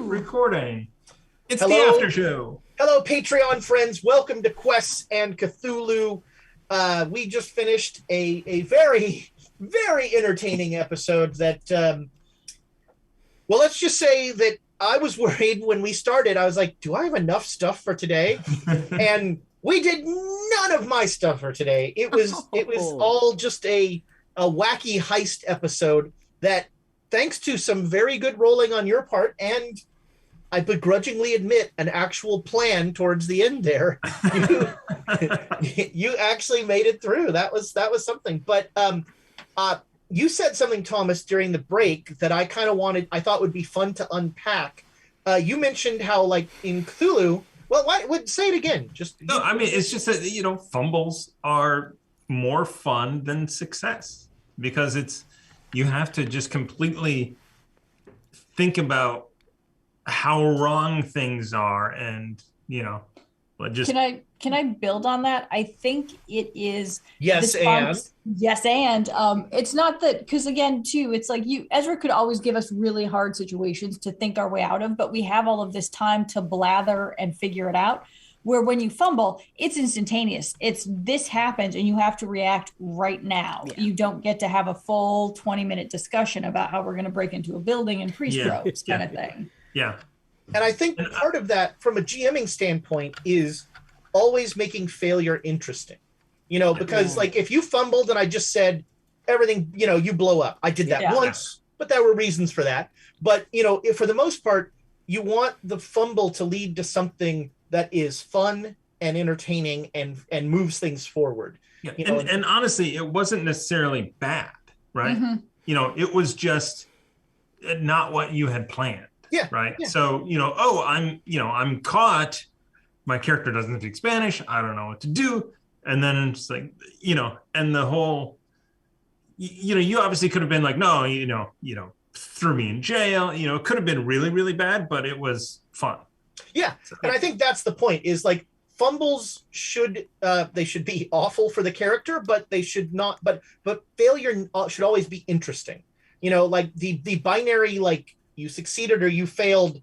Recording. It's Hello. the after show. Hello, Patreon friends. Welcome to Quests and Cthulhu. We just finished a very, very entertaining episode that, well, let's just say that I was worried when we started. I was like, do I have enough stuff for today? And we did none of my stuff for today. It was all just a wacky heist episode that, thanks to some very good rolling on your part, and I begrudgingly admit an actual plan towards the end there, you actually made it through. That was something. But you said something, Thomas, during the break that I thought would be fun to unpack. You mentioned how, like, in Cthulhu, say it again. It's just that, fumbles are more fun than success, because you have to just completely think about how wrong things are, and just can I build on that? I think it is yes and it's not that, because again too, it's like Ezra could always give us really hard situations to think our way out of, but we have all of this time to blather and figure it out, where when you fumble, it's instantaneous. This happens and you have to react right now. Yeah. You don't get to have a full 20-minute discussion about how we're going to break into a building and pre-strokes kind of thing. Yeah. And I think part of that, from a GMing standpoint, is always making failure interesting. Because like if you fumbled and I just said everything, you blow up. I did that once, but there were reasons for that. But, if for the most part, you want the fumble to lead to something that is fun and entertaining and moves things forward. Yeah. And honestly, it wasn't necessarily bad, right? Mm-hmm. It was just not what you had planned. Yeah. Right. Yeah. So, I'm caught. My character doesn't speak Spanish. I don't know what to do. And then it's like, and the whole, you obviously could have been like, no, threw me in jail. It could have been really, really bad, but it was fun. Yeah. So, and I think that's the point, is like fumbles should be awful for the character, but they should not, but failure should always be interesting. Like the binary, like, you succeeded or you failed,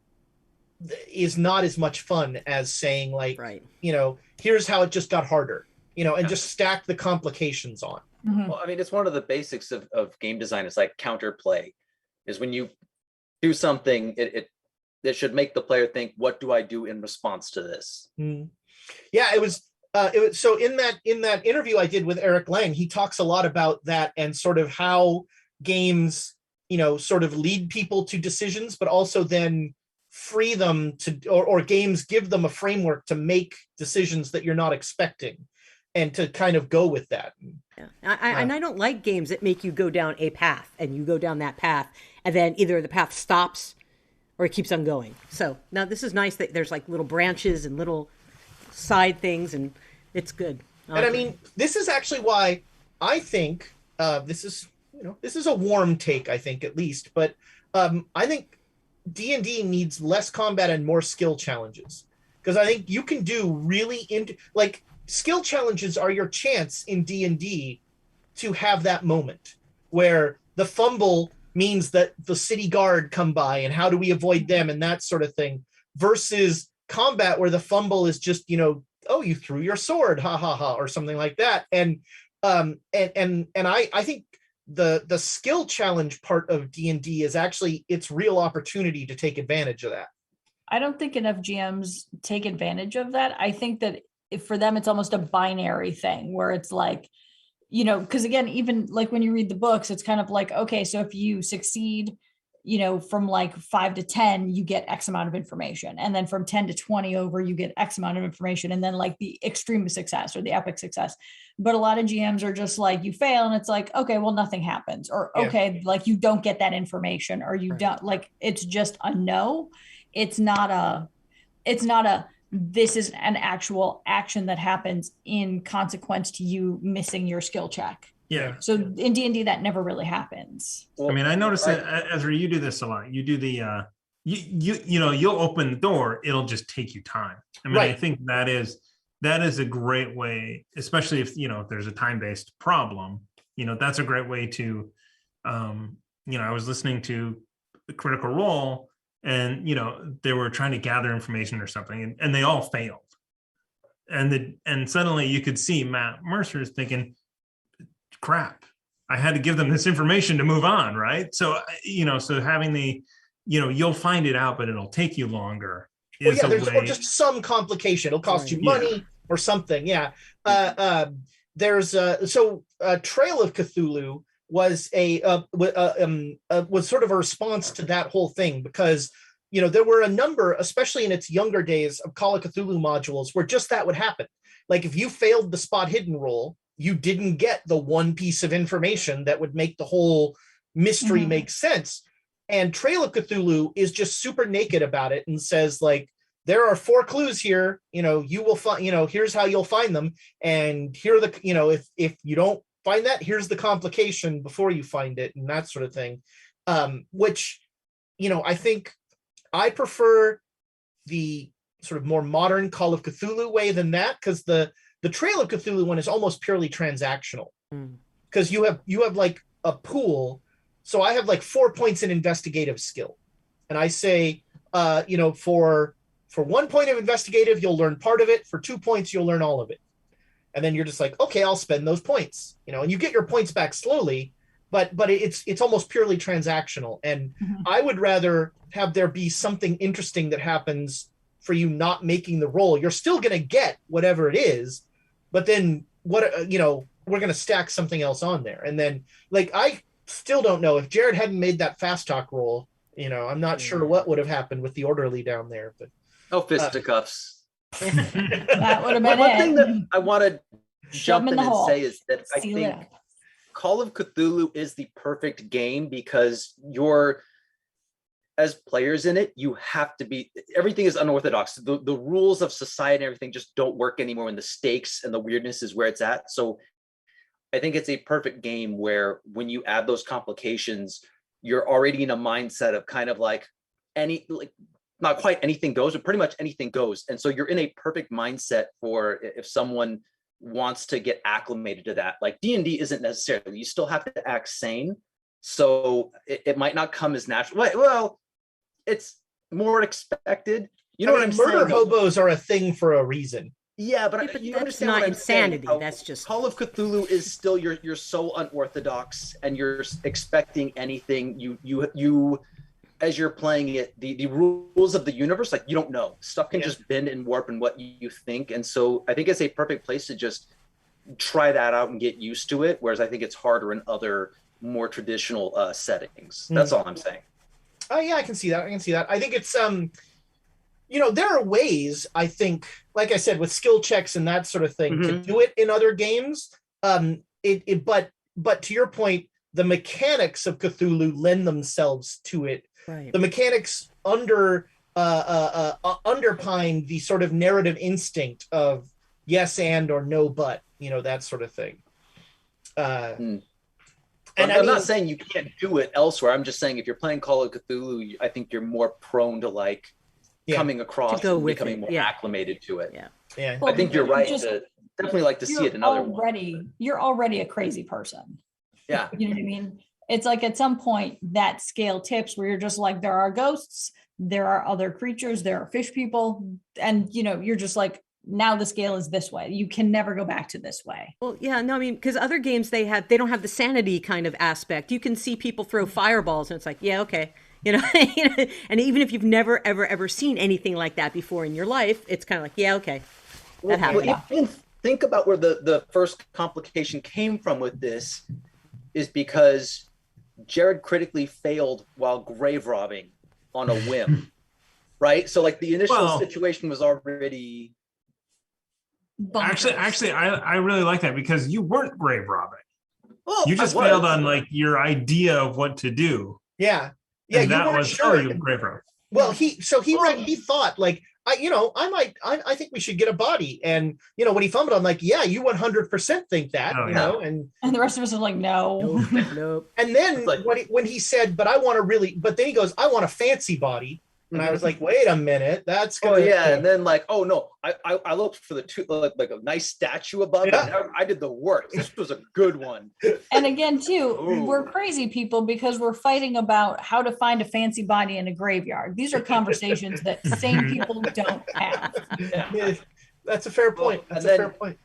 is not as much fun as saying, like, right, here's how it just got harder, and just stack the complications on. Mm-hmm. Well, I mean, it's one of the basics of game design. It's like counterplay, is when you do something, it should make the player think, what do I do in response to this? Mm. Yeah, it was so in that interview I did with Eric Lang, he talks a lot about that and sort of how games sort of lead people to decisions, but also then free them to, or games give them a framework to make decisions that you're not expecting, and to kind of go with that. Yeah. And I don't like games that make you go down a path and you go down that path and then either the path stops or it keeps on going. So now this is nice that there's like little branches and little side things, and it's good. And I mean, this is actually why I think this is a warm take, I think, at least, but I think D&D needs less combat and more skill challenges, because I think you can do really skill challenges are your chance in D&D to have that moment where the fumble means that the city guard come by and how do we avoid them and that sort of thing, versus combat where the fumble is just, oh, you threw your sword, ha ha ha, or something like that. And I think the skill challenge part of D&D is actually its real opportunity to take advantage of that. I don't think enough GMs take advantage of that. I think that for them, it's almost a binary thing where it's like, because again, even like when you read the books, it's kind of like, okay, so if you succeed, from like 5 to 10, you get X amount of information. And then from 10 to 20 over, you get X amount of information. And then like the extreme success or the epic success. But a lot of GMs are just like, you fail and it's like, okay, well, nothing happens. Or, okay, like you don't get that information, or you don't, like, it's just a no. It's not a, this is an actual action that happens in consequence to you missing your skill check. Yeah. So in D&D, that never really happens. I mean, I noticed that, Ezra, you do this a lot. You do the, you'll open the door. It'll just take you time. I mean, I think that is a great way, especially if, if there's a time-based problem, that's a great way to, I was listening to Critical Role, and they were trying to gather information or something, and they all failed. And suddenly you could see Matt Mercer's thinking, crap, I had to give them this information to move on, right? So so having the you'll find it out, but it'll take you longer. There's or just some complication. It'll cost you money or something. Yeah. There's Trail of Cthulhu was was sort of a response to that whole thing, because there were a number, especially in its younger days, of Call of Cthulhu modules where just that would happen. Like if you failed the spot hidden roll, you didn't get the one piece of information that would make the whole mystery make sense. And Trail of Cthulhu is just super naked about it and says, like, there are 4 clues here, you will find, here's how you'll find them. And here are the, if you don't find that, here's the complication before you find it, and that sort of thing. Which, I think I prefer the sort of more modern Call of Cthulhu way than that, because the Trail of Cthulhu one is almost purely transactional, because you have like a pool. So I have like 4 points in investigative skill, and I say, for 1 point of investigative, you'll learn part of it. For 2 points, you'll learn all of it. And then you're just like, okay, I'll spend those points, and you get your points back slowly, but it's almost purely transactional. And I would rather have there be something interesting that happens for you not making the roll. You're still going to get whatever it is, but then we're going to stack something else on there. And then, like, I still don't know if Jared hadn't made that fast talk roll, I'm not sure what would have happened with the orderly down there, but fisticuffs. That would have been One it. thing that I want to jump in and hole. say is that I Seal think it up. Call of Cthulhu is the perfect game, because you're, as players in it, you have to be, everything is unorthodox. The rules of society and everything just don't work anymore when the stakes and the weirdness is where it's at. So I think it's a perfect game where when you add those complications, you're already in a mindset of kind of like not quite anything goes, but pretty much anything goes. And so you're in a perfect mindset for if someone wants to get acclimated to that. Like D&D isn't necessarily, you still have to act sane. So it might not come as natural. Well, it's more expected. You know what I'm saying? Murder hobos are a thing for a reason. Yeah, but you that's understand not what I'm insanity. saying. That's just Call of Cthulhu is still you're so unorthodox, and you're expecting anything. You as you're playing it, the rules of the universe, like, you don't know. Stuff can just bend and warp in what you think, and so I think it's a perfect place to just try that out and get used to it. Whereas I think it's harder in other more traditional settings. That's all I'm saying. Oh yeah, I can see that. I think it's there are ways, I think, like I said, with skill checks and that sort of thing, to do it in other games. But to your point, the mechanics of Cthulhu lend themselves to it. right. The mechanics underpine the sort of narrative instinct of yes and or no but, that sort of thing. And I'm not saying you can't do it elsewhere. I'm just saying if you're playing Call of Cthulhu, I think you're more prone to coming across and becoming more acclimated to it. Yeah. I think you're right. To definitely like to see it in other one. You're already a crazy person. Yeah. You know what I mean? It's like at some point that scale tips where you're just like, there are ghosts, there are other creatures, there are fish people. And, you're just like, now the scale is this way. You can never go back to this way. Well, yeah, no, I mean, because other games, they don't have the sanity kind of aspect. You can see people throw fireballs and it's like, yeah, okay. And even if you've never, ever seen anything like that before in your life, it's kind of like, yeah, okay. That happened. Well, even think about where the first complication came from with this is because Jared critically failed while grave robbing on a whim, right? So like the initial situation was already... Actually, I really like that, because you weren't grave robbing. Well, you just failed on like your idea of what to do. Yeah. Yeah, and that was sure you grave robbed. Well, he thought like, I think we should get a body. And, when he fumbled, I'm like, yeah, you 100% think that, and the rest of us are like, no. Nope. And then when he said, but then he goes, I want a fancy body. And I was like, wait a minute, that's gonna and then like, oh no, I looked for the two like a nice statue above it. I did the work. This was a good one. And again, too, we're crazy people because we're fighting about how to find a fancy body in a graveyard. These are conversations that sane people don't have. Yeah. That's a fair point. That's a fair point.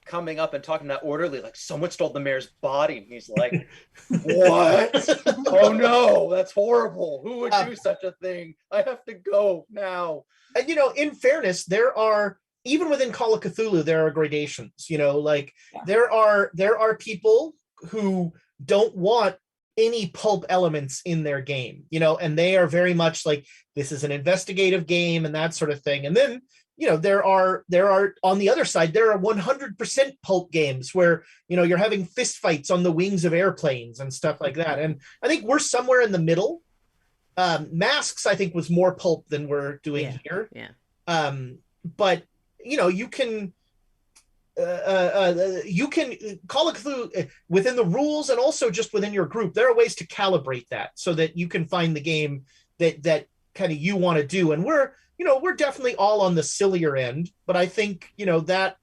Coming up and talking to that orderly, like, someone stole the mayor's body. And he's like, what? Oh no, that's horrible. Who would do such a thing? I have to go now. And in fairness, there are, even within Call of Cthulhu, there are gradations. Like there are people who don't want any pulp elements in their game, and they are very much like, this is an investigative game and that sort of thing. And then there are on the other side, there are 100% pulp games where, you're having fist fights on the wings of airplanes and stuff like that. And I think we're somewhere in the middle. Masks, I think, was more pulp than we're doing here. Yeah. But you can Call of Cthulhu within the rules and also just within your group. There are ways to calibrate that so that you can find the game that kind of you want to do. And we're definitely all on the sillier end, but I think, that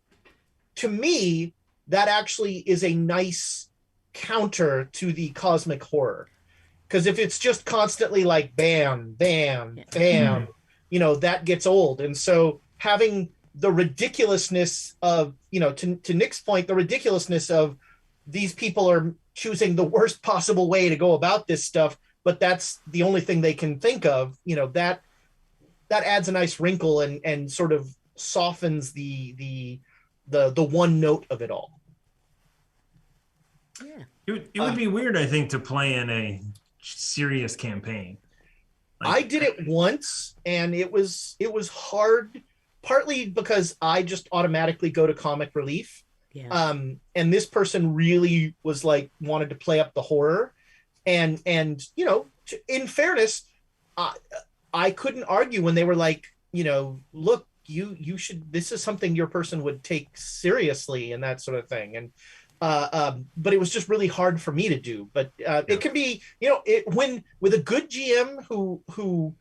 to me, that actually is a nice counter to the cosmic horror. Because if it's just constantly like bam, bam, bam, that gets old. And so having the ridiculousness of, to Nick's point, the ridiculousness of these people are choosing the worst possible way to go about this stuff, but that's the only thing they can think of, that adds a nice wrinkle and sort of softens the one note of it all. Yeah. It would be weird, I think, to play in a serious campaign. I did it once and it was hard, partly because I just automatically go to comic relief. Yeah. And this person really was like, wanted to play up the horror. And in fairness, I couldn't argue when they were like, look, you should, this is something your person would take seriously and that sort of thing. And, but it was just really hard for me to do. But it can be, when with a good GM who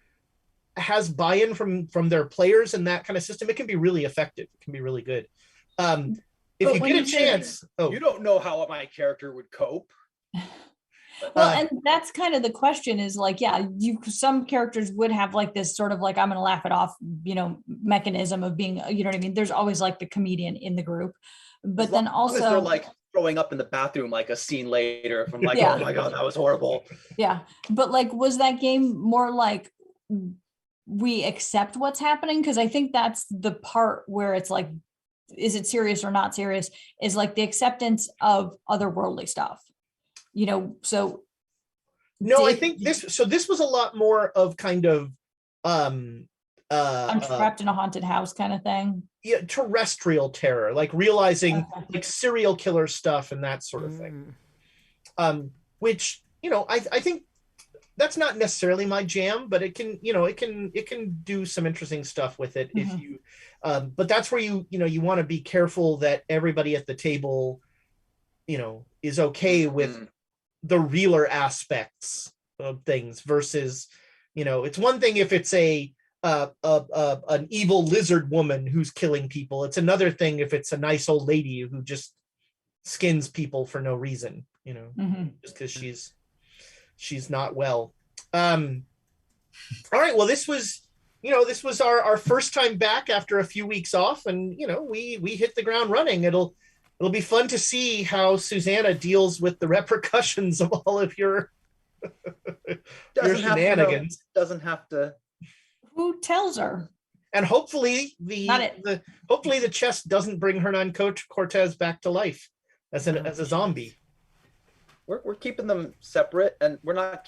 has buy-in from their players and that kind of system, it can be really effective. It can be really good. If you get a chance, you don't know how my character would cope. Well, and that's kind of the question is like, some characters would have like this sort of like, I'm going to laugh it off, mechanism of being, you know what I mean? There's always like the comedian in the group, but then also they're like throwing up in the bathroom, like a scene later from like, oh my God, that was horrible. Yeah. But like, was that game more like we accept what's happening? Cause I think that's the part where it's like, is it serious or not serious? Is like the acceptance of otherworldly stuff. So no, I think this was a lot more of kind of I'm trapped in a haunted house kind of thing. Yeah, terrestrial terror, like realizing like serial killer stuff and that sort of thing. Which, I think that's not necessarily my jam, but it can, it can do some interesting stuff with it if you but that's where you want to be careful that everybody at the table, is okay with the realer aspects of things versus, it's one thing if it's an evil lizard woman who's killing people. It's another thing if it's a nice old lady who just skins people for no reason, just because she's not well. All right. Well, this was our first time back after a few weeks off, and we hit the ground running. It'll be fun to see how Susanna deals with the repercussions of all of your shenanigans. Doesn't have to. Who tells her? And hopefully the chest doesn't bring Hernan Cortez back to life as a zombie. We're keeping them separate, and we're not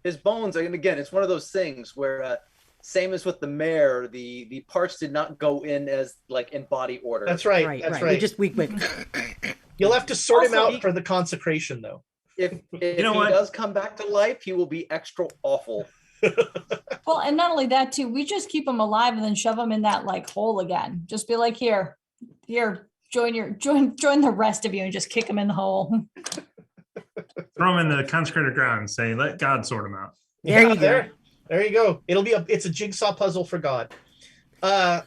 his bones. And again, it's one of those things where same as with the mayor, the parts did not go in as like in body order. That's right. That's right. Just weak. You'll have to sort him out for the consecration, though. If he does come back to life, he will be extra awful. Well, and not only that too, we just keep him alive and then shove him in that like hole again. Just be like, here, join the rest of you and just kick him in the hole. Throw him in the consecrated ground and say, let God sort him out. There you go. There you go. It's a jigsaw puzzle for God. All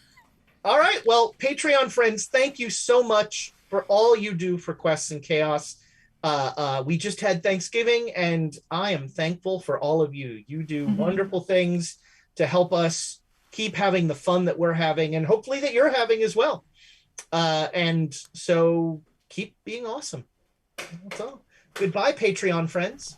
right. Well, Patreon friends, thank you so much for all you do for Quests and Chaos. We just had Thanksgiving, and I am thankful for all of you. You do wonderful things to help us keep having the fun that we're having, and hopefully that you're having as well. And so keep being awesome. That's all. Goodbye, Patreon friends.